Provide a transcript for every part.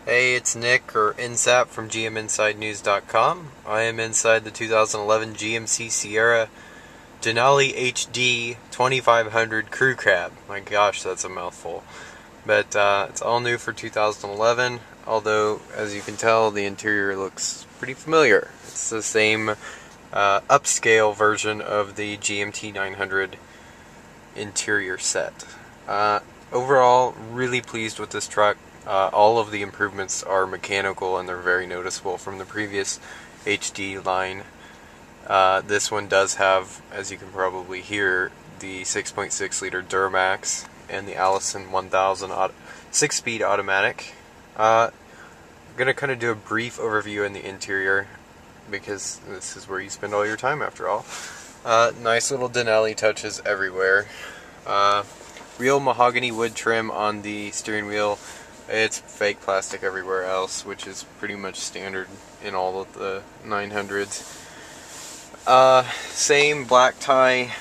Hey, it's Nick, or NSAP, from GMInsideNews.com. I am inside the 2011 GMC Sierra Denali HD 2500 Crew Cab. My gosh, that's a mouthful. But it's all new for 2011, although, as you can tell, the interior looks pretty familiar. It's the same upscale version of the GMT 900 interior set. Overall, really pleased with this truck. All of the improvements are mechanical and they're very noticeable from the previous HD line. This one does have, as you can probably hear, the 6.6 liter Duramax and the Allison 1000 6-speed automatic. I'm going to kind of do a brief overview in the interior because this is where you spend all your time after all. Nice little Denali touches everywhere. Real mahogany wood trim on the steering wheel. It's fake plastic everywhere else, which is pretty much standard in all of the 900s. Same black tie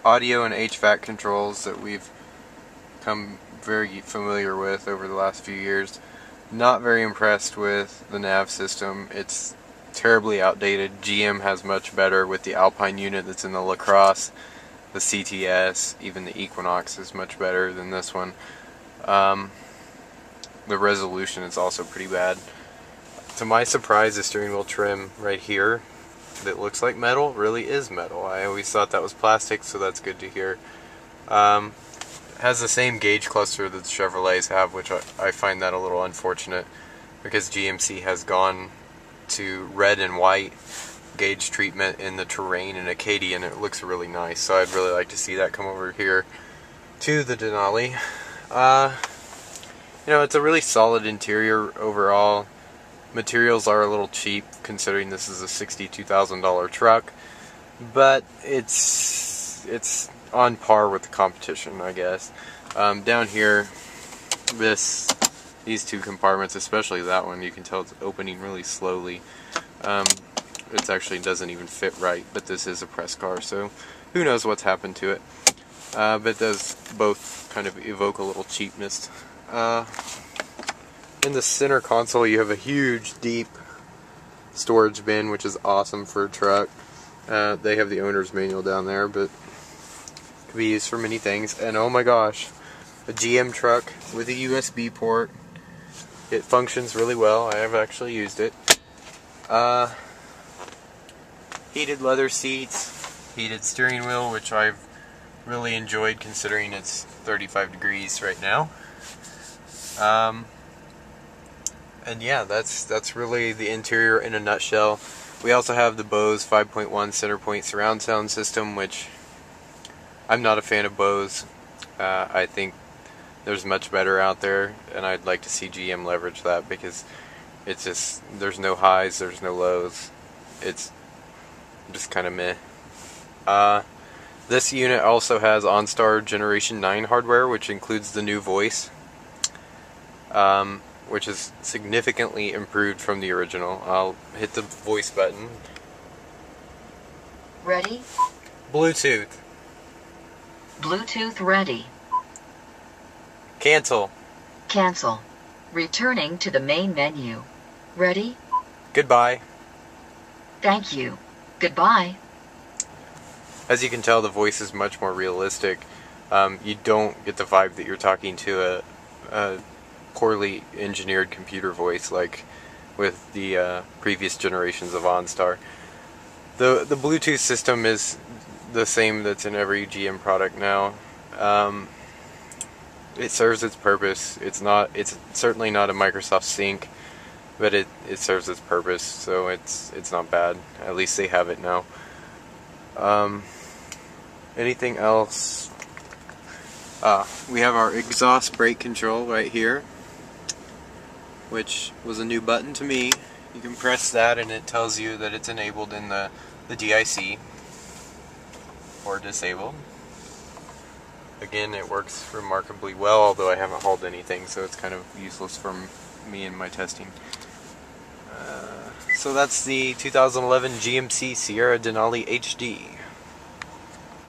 audio and HVAC controls that we've come very familiar with over the last few years. Not very impressed with the nav system. It's terribly outdated. GM has much better with the Alpine unit that's in the LaCrosse. The CTS, even the Equinox is much better than this one. The resolution is also pretty bad. To my surprise, the steering wheel trim right here that looks like metal really is metal. I always thought that was plastic, so that's good to hear. Has the same gauge cluster that the Chevrolets have, which I find that a little unfortunate because GMC has gone to red and white gauge treatment in the Terrain and Acadia, and it looks really nice, so I'd really like to see that come over here to the Denali. You know, it's a really solid interior overall. Materials are a little cheap considering this is a $62,000 truck, but it's on par with the competition, I guess. Down here, these two compartments, especially that one, you can tell it's opening really slowly. It actually doesn't even fit right, but this is a press car, so who knows what's happened to it. But it does both kind of evoke a little cheapness. In the center console you have a huge, deep storage bin, which is awesome for a truck. They have the owner's manual down there, but could be used for many things. And oh my gosh, a GM truck with a USB port. It functions really well. I have actually used it. Heated leather seats, heated steering wheel, which I've really enjoyed considering it's 35 degrees right now. And yeah, that's really the interior in a nutshell. We also have the Bose 5.1 center point surround sound system, which I'm not a fan of Bose. I think there's much better out there, and I'd like to see GM leverage that because it's just, there's no highs, there's no lows. It's just kind of meh. This unit also has OnStar Generation 9 hardware, which includes the new voice, which is significantly improved from the original. I'll hit the voice button. Ready? Bluetooth. Bluetooth ready. Cancel. Cancel. Returning to the main menu. Ready? Goodbye. Thank you. Goodbye. As you can tell, the voice is much more realistic. You don't get the vibe that you're talking to a poorly engineered computer voice like with the previous generations of OnStar. The Bluetooth system is the same that's in every GM product now. It serves its purpose. It's certainly not a Microsoft Sync, but it serves its purpose, so it's not bad. At least they have it now. Anything else? We have our exhaust brake control right here, which was a new button to me. You can press that and it tells you that it's enabled in the DIC or disabled. Again, it works remarkably well, although I haven't hauled anything, so it's kind of useless for me in my testing. So that's the 2011 GMC Sierra Denali HD.